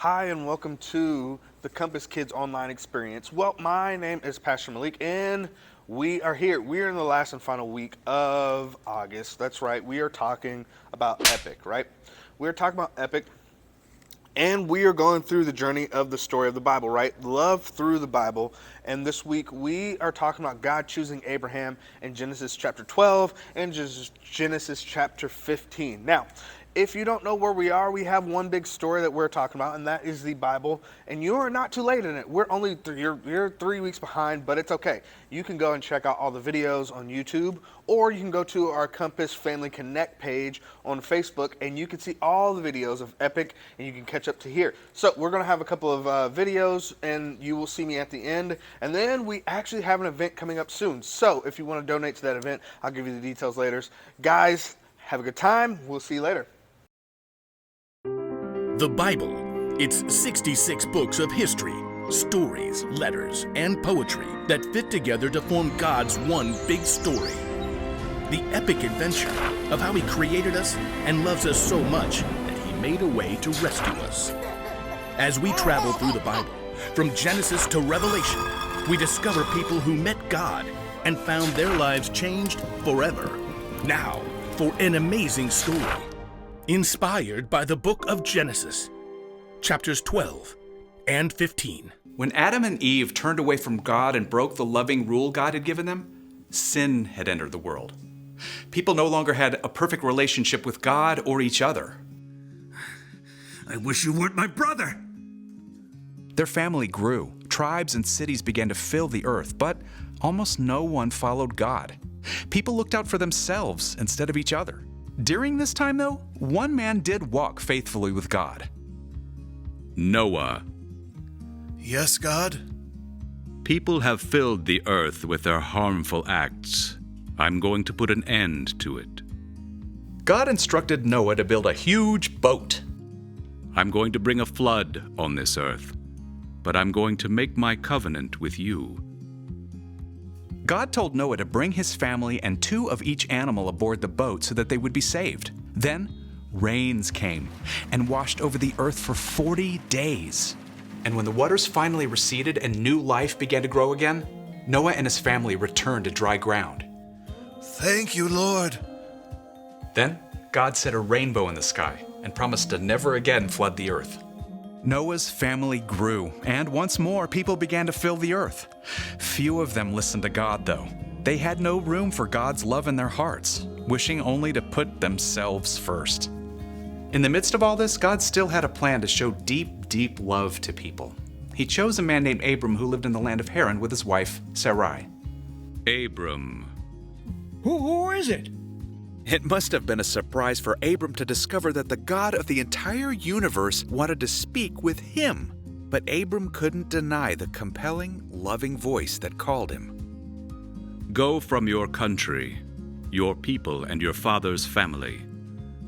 Hi, and welcome to the Compass Kids Online Experience. Well, my name is Pastor Malik, and we are here. We are in the last and final week of August. That's right. We are talking about Epic, right? We're talking about Epic, and we are going through the journey of the story of the Bible, right? Love through the Bible. And this week we are talking about God choosing Abraham in Genesis chapter 12 and Genesis chapter 15. Now, if you don't know where we are, we have one big story that we're talking about, and that is the Bible. And you are not too late in it. We're only you're 3 weeks behind, but it's okay. You can go and check out all the videos on YouTube, or you can go to our Compass Family Connect page on Facebook, and you can see all the videos of Epic, and you can catch up to here. So we're going to have a couple of videos, and you will see me at the end. And then we actually have an event coming up soon. So if you want to donate to that event, I'll give you the details later. Guys, have a good time. We'll see you later. The Bible. It's 66 books of history, stories, letters, and poetry that fit together to form God's one big story. The epic adventure of how He created us and loves us so much that He made a way to rescue us. As we travel through the Bible, from Genesis to Revelation, we discover people who met God and found their lives changed forever. Now, for an amazing story. Inspired by the book of Genesis, chapters 12 and 15. When Adam and Eve turned away from God and broke the loving rule God had given them, sin had entered the world. People no longer had a perfect relationship with God or each other. I wish you weren't my brother. Their family grew. Tribes and cities began to fill the earth, but almost no one followed God. People looked out for themselves instead of each other. During this time, though, one man did walk faithfully with God. Noah. Yes, God? People have filled the earth with their harmful acts. I'm going to put an end to it. God instructed Noah to build a huge boat. I'm going to bring a flood on this earth, but I'm going to make my covenant with you. God told Noah to bring his family and 2 of each animal aboard the boat so that they would be saved. Then, rains came and washed over the earth for 40 days. And when the waters finally receded and new life began to grow again, Noah and his family returned to dry ground. Thank you, Lord. Then, God set a rainbow in the sky and promised to never again flood the earth. Noah's family grew, and once more people began to fill the earth. Few of them listened to God, though. They had no room for God's love in their hearts, wishing only to put themselves first. In the midst of all this, God still had a plan to show deep, deep love to people. He chose a man named Abram who lived in the land of Haran with his wife, Sarai. Abram. Who is it? It must have been a surprise for Abram to discover that the God of the entire universe wanted to speak with him. But Abram couldn't deny the compelling, loving voice that called him. Go from your country, your people, and your father's family.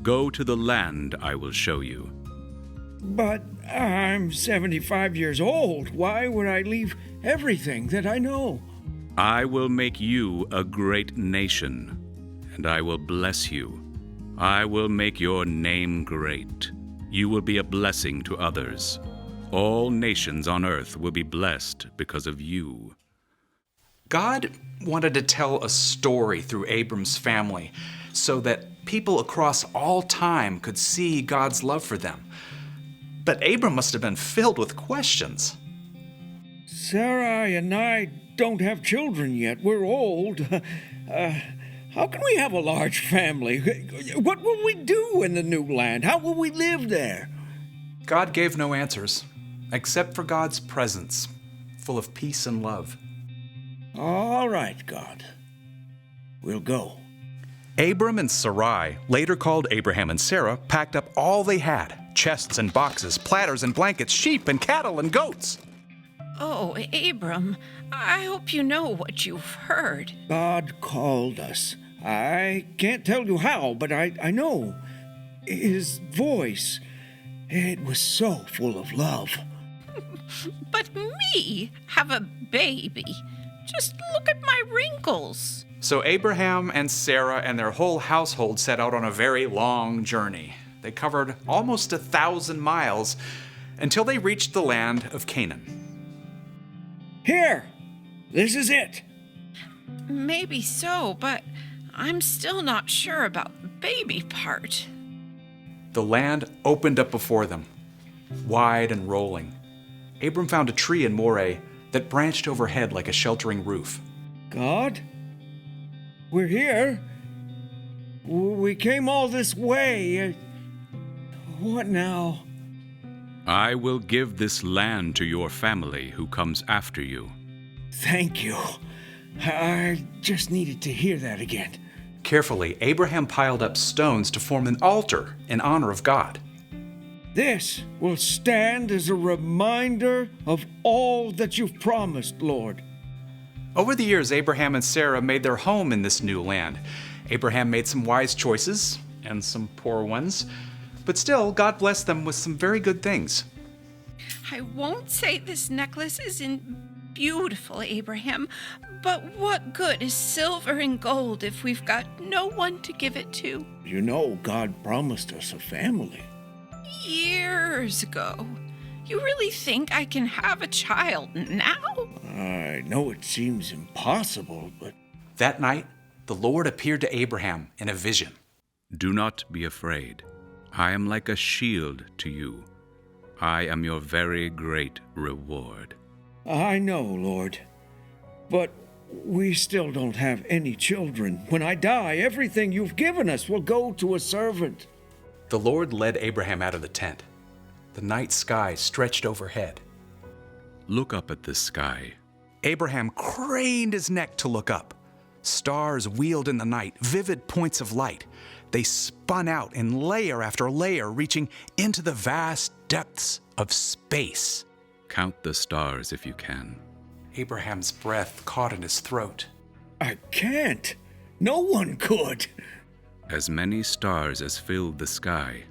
Go to the land I will show you. But I'm 75 years old. Why would I leave everything that I know? I will make you a great nation, and I will bless you. I will make your name great. You will be a blessing to others. All nations on earth will be blessed because of you. God wanted to tell a story through Abram's family so that people across all time could see God's love for them. But Abram must have been filled with questions. Sarai and I don't have children yet. We're old. How can we have a large family? What will we do in the new land? How will we live there? God gave no answers, except for God's presence, full of peace and love. All right, God. We'll go. Abram and Sarai, later called Abraham and Sarah, packed up all they had: chests and boxes, platters and blankets, sheep and cattle and goats. Oh, Abram, I hope you know what you've heard. God called us. I can't tell you how, but I know. His voice, it was so full of love. But me have a baby. Just look at my wrinkles. So Abraham and Sarah and their whole household set out on a very long journey. They covered almost 1,000 miles, until they reached the land of Canaan. Here! This is it! Maybe so, but I'm still not sure about the baby part. The land opened up before them, wide and rolling. Abram found a tree in Moreh that branched overhead like a sheltering roof. God? We're here. We came all this way. What now? I will give this land to your family who comes after you. Thank you. I just needed to hear that again. Carefully, Abraham piled up stones to form an altar in honor of God. This will stand as a reminder of all that you've promised, Lord. Over the years, Abraham and Sarah made their home in this new land. Abraham made some wise choices and some poor ones, but still, God blessed them with some very good things. I won't say this necklace isn't beautiful, Abraham, but what good is silver and gold if we've got no one to give it to? You know, God promised us a family. Years ago. You really think I can have a child now? I know it seems impossible, but That night, the Lord appeared to Abraham in a vision. Do not be afraid. I am like a shield to you. I am your very great reward. I know, Lord. But we still don't have any children. When I die, everything you've given us will go to a servant. The Lord led Abraham out of the tent. The night sky stretched overhead. Look up at the sky. Abraham craned his neck to look up. Stars wheeled in the night, vivid points of light. They spun out in layer after layer, reaching into the vast depths of space. Count the stars if you can. Abraham's breath caught in his throat. I can't. No one could. As many stars as filled the sky,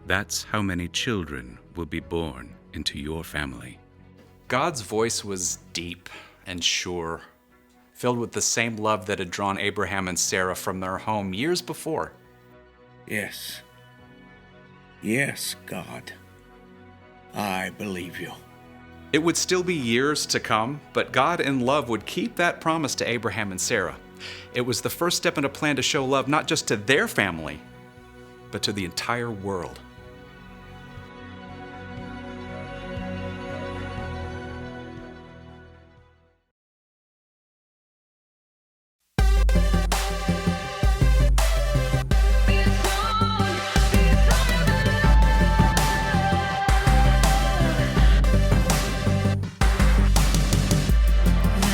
that's how many children will be born into your family. God's voice was deep and sure, filled with the same love that had drawn Abraham and Sarah from their home years before. Yes. Yes, God. I believe you. It would still be years to come, but God in love would keep that promise to Abraham and Sarah. It was the first step in a plan to show love not just to their family, but to the entire world.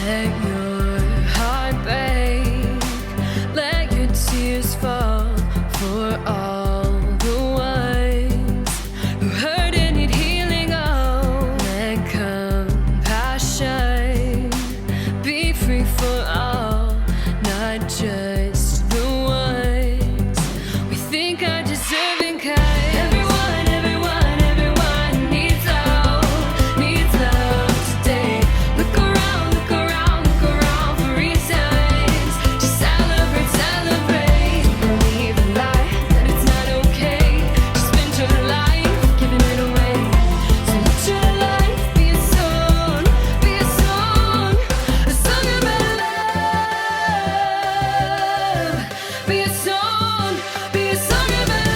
Let your heart break, let your tears fall for all the ones who hurt and need healing. Oh, let compassion be free for all, not just the ones we think are deserving. 'Cause everyone needs love today. Look around for reasons to celebrate. Believe in life that it's not okay to spend your life giving it away. So let your life be a song about love. Be a song about love.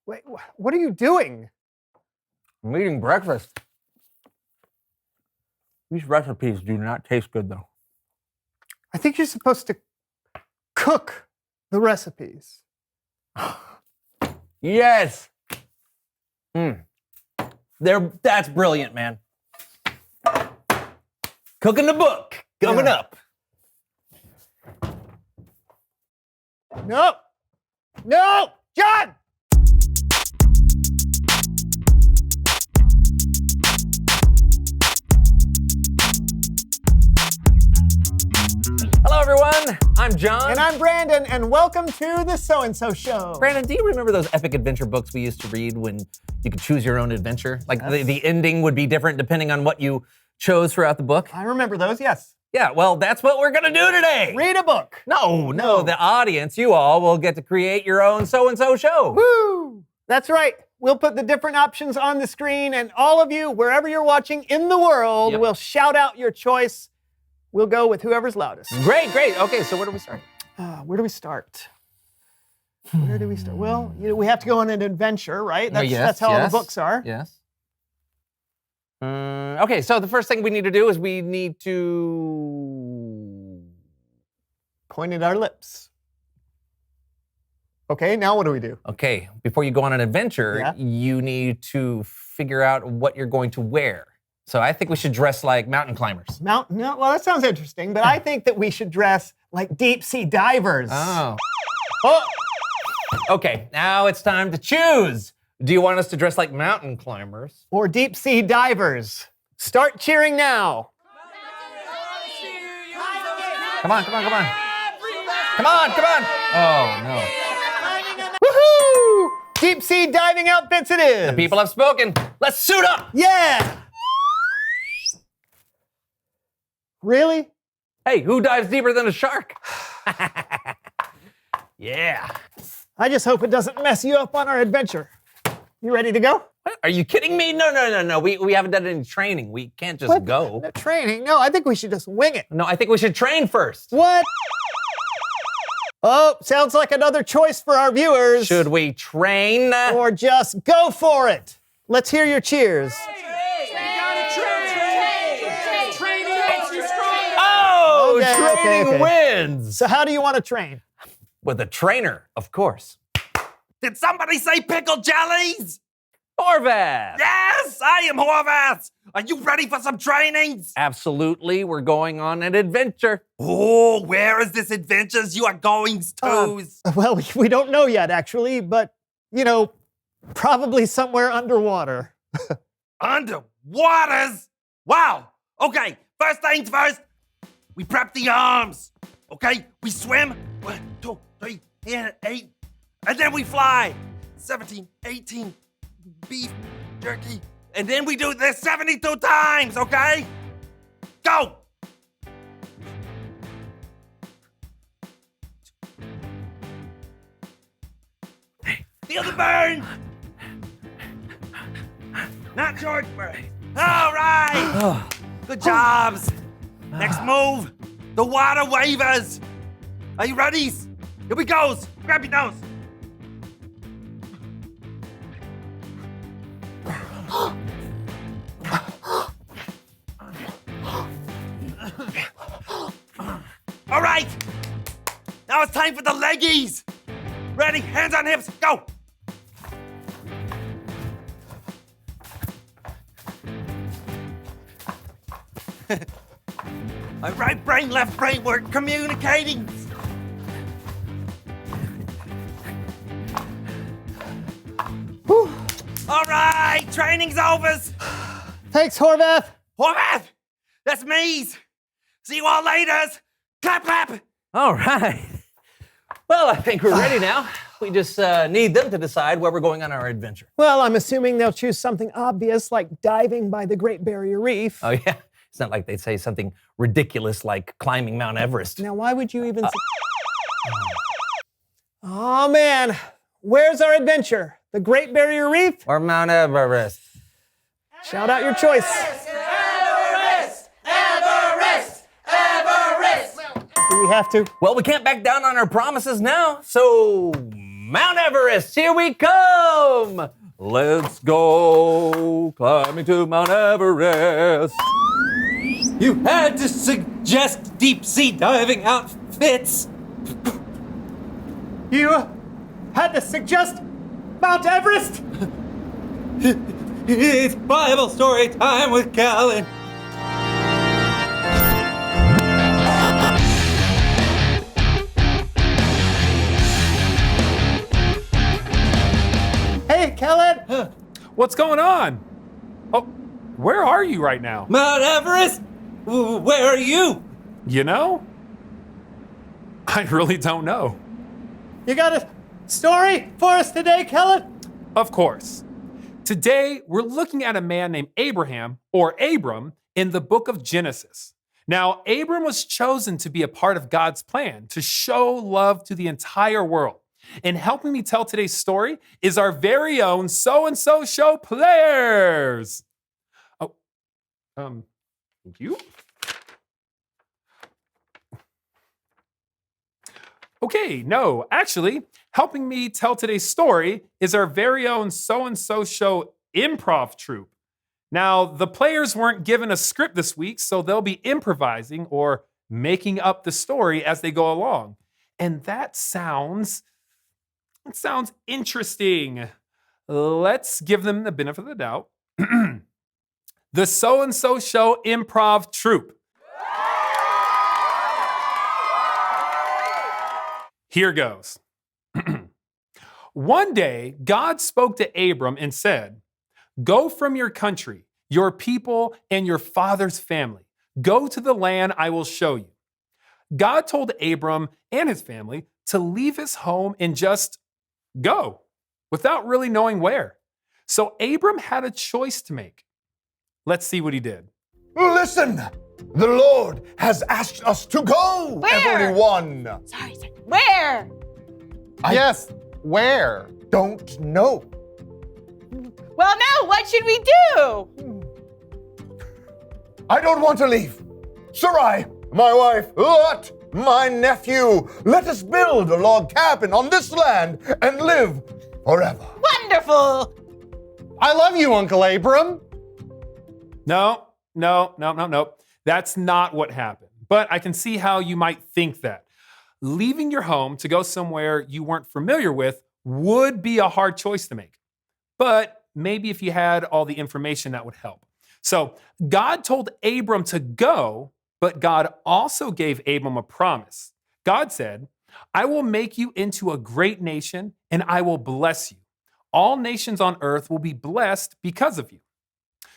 Wait, what are you doing? I'm eating breakfast. These recipes do not taste good, though. I think you're supposed to cook the recipes. Yes. That's brilliant, man. Cooking the book coming up. No! No! John! Hello, everyone. I'm John. And I'm Brandon, and welcome to the So and So Show. Brandon, do you remember those epic adventure books we used to read when you could choose your own adventure? Like the ending would be different depending on what you chose throughout the book? I remember those, yes. Yeah, well, that's what we're gonna do today. Read a book. No, the audience, you all will get to create your own so-and-so show. Woo! That's right. We'll put the different options on the screen, and all of you, wherever you're watching in the world, will shout out your choice. We'll go with whoever's loudest. Great. Okay, so where do we start? Where do we start? Where do we start? Well, we have to go on an adventure, right? That's how all the books are. Yes. Okay, so the first thing we need to do is we need to point at our lips. Okay, now what do we do? Okay, before you go on an adventure, you need to figure out what you're going to wear. So I think we should dress like mountain climbers. Well, that sounds interesting, but I think that we should dress like deep sea divers. Oh. Okay, now it's time to choose. Do you want us to dress like mountain climbers? Or deep sea divers? Start cheering now. Come on. Come on. Oh, no. Woohoo! Deep sea diving outfits it is. The people have spoken. Let's suit up. Yeah. Really? Hey, who dives deeper than a shark? Yeah. I just hope it doesn't mess you up on our adventure. You ready to go? What? Are you kidding me? No. We haven't done any training. We can't just go. No training? No, I think we should just wing it. No, I think we should train first. What? Oh, sounds like another choice for our viewers. Should we train? Or just go for it? Let's hear your cheers. Oh, training wins. So how do you want to train? With a trainer, of course. Did somebody say pickled jellies? Horvath! Yes, I am Horvath! Are you ready for some trainings? Absolutely, we're going on an adventure. Oh, where is this adventures you are going to? Well, we don't know yet, actually, but, probably somewhere underwater. Underwaters? Wow! Okay, first things first, we prep the arms. Okay, we swim. 1, 2, 3, 8. And then we fly. 17, 18, beef, jerky. And then we do this 72 times, okay? Go! Feel the burn! Not George burn. All right! Good jobs. Next move, the water waivers. Are you ready? Here we go. Grab your nose. All right. Now it's time for the leggies. Ready? Hands on hips. Go. My right brain, left brain, we're communicating. Whew. All right, training's over. Thanks, Horvath. Horvath, that's me. See you all later. Clap, clap. All right. Well, I think we're ready now. We just need them to decide where we're going on our adventure. Well, I'm assuming they'll choose something obvious like diving by the Great Barrier Reef. Oh, yeah. It's not like they'd say something ridiculous like climbing Mount Everest. Now, why would you even... Oh, man. Where's our adventure? The Great Barrier Reef? Or Mount Everest? Shout out your choice. Everest! Everest! Everest! Do we have to? Well, we can't back down on our promises now. So, Mount Everest, here we come. Let's go climbing to Mount Everest. You had to suggest deep sea diving outfits. You had to suggest Mount Everest? It's Bible story time with Callan. Hey, Kellen. What's going on? Oh, where are you right now? Mount Everest? Where are you? You know? I really don't know. You got a story for us today, Kellen? Of course. Today, we're looking at a man named Abraham, or Abram, in the book of Genesis. Now, Abram was chosen to be a part of God's plan to show love to the entire world. And helping me tell today's story is our very own So-and-So Show players. Oh, thank you. Okay, no, actually, helping me tell today's story is our very own So-and-So Show improv troupe. Now, the players weren't given a script this week, so they'll be improvising or making up the story as they go along. And that sounds interesting. Let's give them the benefit of the doubt. The So-and-So Show improv troupe. Here goes. One day, God spoke to Abram and said, "Go from your country, your people, and your father's family. Go to the land I will show you." God told Abram and his family to leave his home and just go, without really knowing where. So Abram had a choice to make. Let's see what he did. Listen, the Lord has asked us to go, Where? everyone. Sorry. Where? Yes, where? Don't know. Well, no, what should we do? I don't want to leave. Sarai, my wife, Lot, my nephew, let us build a log cabin on this land and live forever. Wonderful. I love you, Uncle Abram. No. That's not what happened. But I can see how you might think that. Leaving your home to go somewhere you weren't familiar with would be a hard choice to make. But maybe if you had all the information, that would help. So God told Abram to go, but God also gave Abram a promise. God said, "I will make you into a great nation, and I will bless you. All nations on earth will be blessed because of you."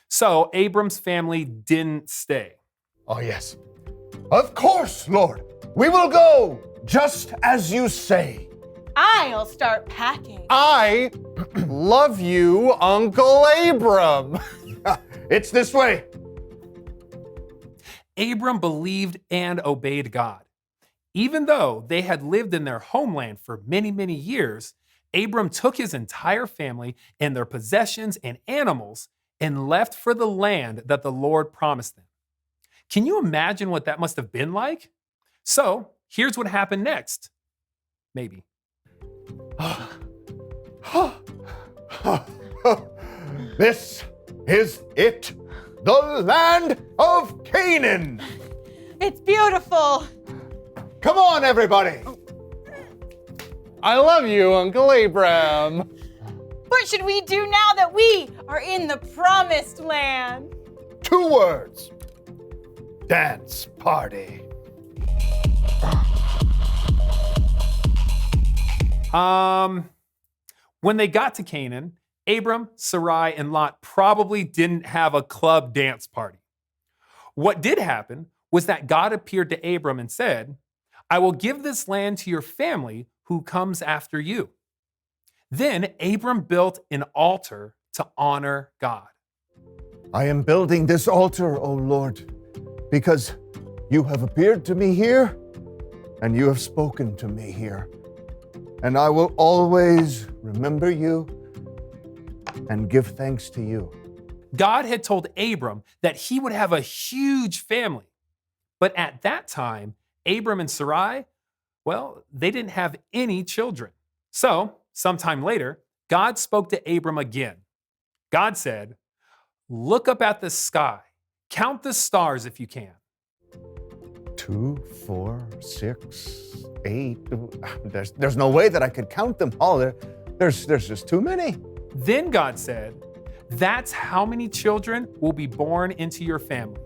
So Abram's family didn't stay. Oh, yes. Of course, Lord. We will go, just as you say. I'll start packing. I love you, Uncle Abram. It's this way. Abram believed and obeyed God. Even though they had lived in their homeland for many, many years, Abram took his entire family and their possessions and animals and left for the land that the Lord promised them. Can you imagine what that must have been like? So here's what happened next. Maybe. This is it, the land of Canaan. It's beautiful. Come on, everybody. I love you, Uncle Abram. What should we do now that we are in the promised land? 2 words. Dance party. When they got to Canaan, Abram, Sarai, and Lot probably didn't have a club dance party. What did happen was that God appeared to Abram and said, "I will give this land to your family who comes after you." Then Abram built an altar to honor God. I am building this altar, O Lord, because you have appeared to me here and you have spoken to me here. And I will always remember you and give thanks to you. God had told Abram that he would have a huge family. But at that time, Abram and Sarai, well, they didn't have any children. So, sometime later, God spoke to Abram again. God said, "Look up at the sky. Count the stars if you can." 2, 4, 6, 8. There's no way that I could count them all. There's just too many. Then God said, "That's how many children will be born into your family."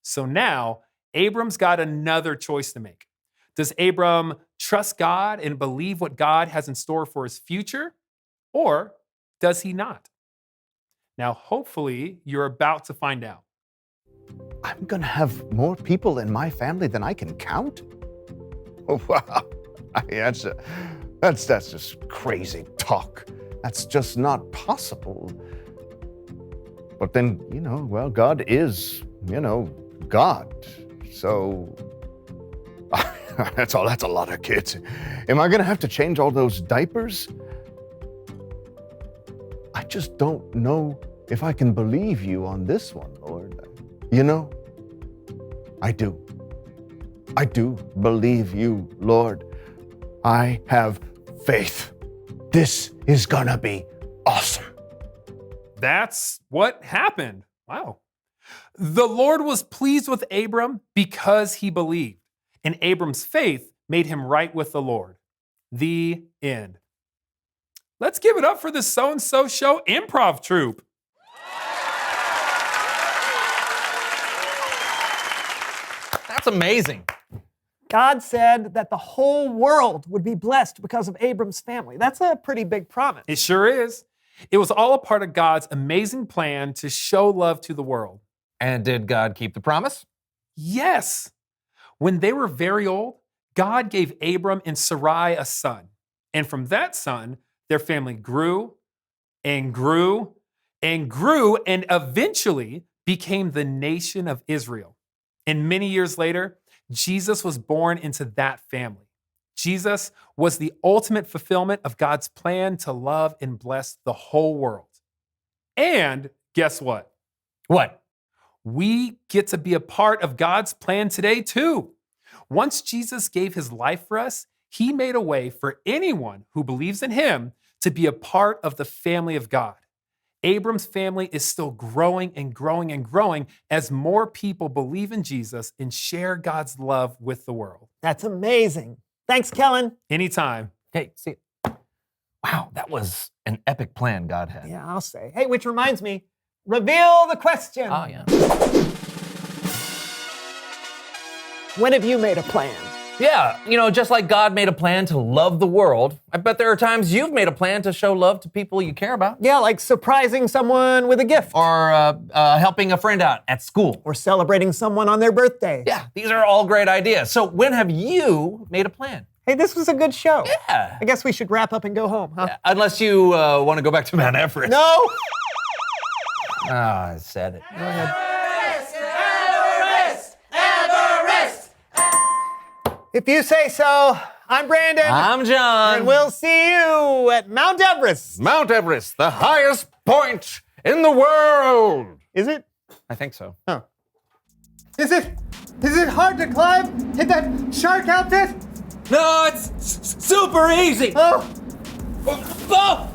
So now, Abram's got another choice to make. Does Abram trust God and believe what God has in store for his future? Or does he not? Now, hopefully, you're about to find out. I'm going to have more people in my family than I can count? Oh, wow. That's just crazy talk. That's just not possible. But then, well, God is, God. So that's a lot of kids. Am I going to have to change all those diapers? I just don't know if I can believe you on this one, Lord. I do. I do believe you, Lord. I have faith. This is gonna be awesome. That's what happened. Wow. The Lord was pleased with Abram because he believed, and Abram's faith made him right with the Lord. The end. Let's give it up for the So-and-So Show improv troupe. That's amazing. God said that the whole world would be blessed because of Abram's family. That's a pretty big promise. It sure is. It was all a part of God's amazing plan to show love to the world. And did God keep the promise? Yes. When they were very old, God gave Abram and Sarai a son. And from that son, their family grew and grew and grew and eventually became the nation of Israel. And many years later, Jesus was born into that family. Jesus was the ultimate fulfillment of God's plan to love and bless the whole world. And guess what? What? We get to be a part of God's plan today, too. Once Jesus gave his life for us, he made a way for anyone who believes in him to be a part of the family of God. Abram's family is still growing and growing and growing as more people believe in Jesus and share God's love with the world. That's amazing. Thanks, Kellen. Anytime. Hey, see, wow, that was an epic plan God had. Yeah, I'll say. Hey, which reminds me, reveal the question. Oh, yeah. When have you made a plan? Yeah, just like God made a plan to love the world, I bet there are times you've made a plan to show love to people you care about. Yeah, like surprising someone with a gift. Or helping a friend out at school. Or celebrating someone on their birthday. Yeah, these are all great ideas. So when have you made a plan? Hey, this was a good show. Yeah. I guess we should wrap up and go home, huh? Yeah, unless you want to go back to Mount Everest. No! I said it. Go ahead. If you say so, I'm Brandon. I'm John. And we'll see you at Mount Everest. Mount Everest, the highest point in the world. Is it? I think so. Oh. Is it hard to climb? Hit that shark outfit? No, it's super easy. Oh. Oh!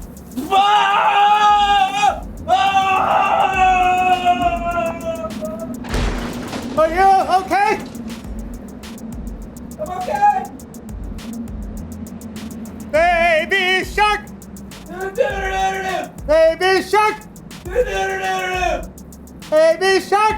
Are you okay? I'm okay. Baby shark! Baby shark! Baby shark!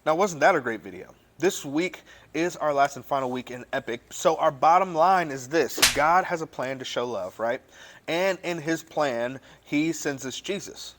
Now, wasn't that a great video? This week is our last and final week in Epic. So our bottom line is this. God has a plan to show love, right? And in his plan, he sends us Jesus.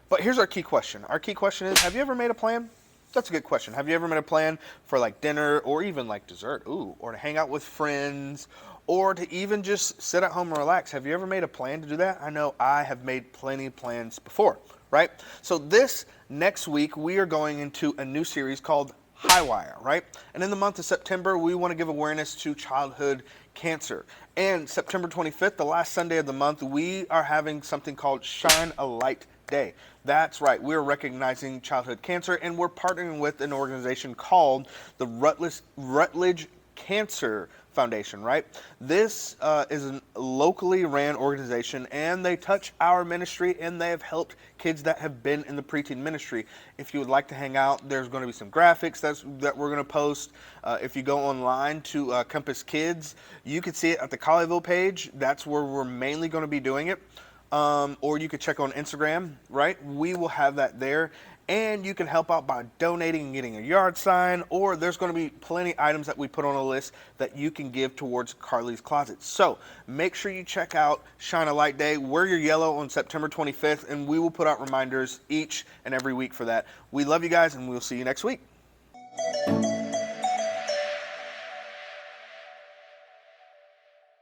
But here's our key question. Our key question is, have you ever made a plan? That's a good question. Have you ever made a plan for like dinner or even like dessert? Ooh, or to hang out with friends or to even just sit at home and relax? Have you ever made a plan to do that? I know I have made plenty of plans before, right? So this next week, we are going into a new series called Highwire, right? And in the month of September, we want to give awareness to childhood cancer. And September 25th, the last Sunday of the month, we are having something called Shine a Light Day. That's right, we're recognizing childhood cancer, and we're partnering with an organization called the Rutledge Cancer Foundation, right? This is a locally ran organization, and they touch our ministry, and they have helped kids that have been in the preteen ministry. If you would like to hang out, there's going to be some graphics that we're going to post. If you go online to Compass Kids, you can see it at the Colleyville page. That's where we're mainly going to be doing it. Or you could check on Instagram, right? We will have that there. And you can help out by donating and getting a yard sign, or there's going to be plenty items that we put on a list that you can give towards Carly's Closet. So make sure you check out Shine a Light Day. Wear your yellow on September 25th, and we will put out reminders each and every week for that. We love you guys, and we'll see you next week.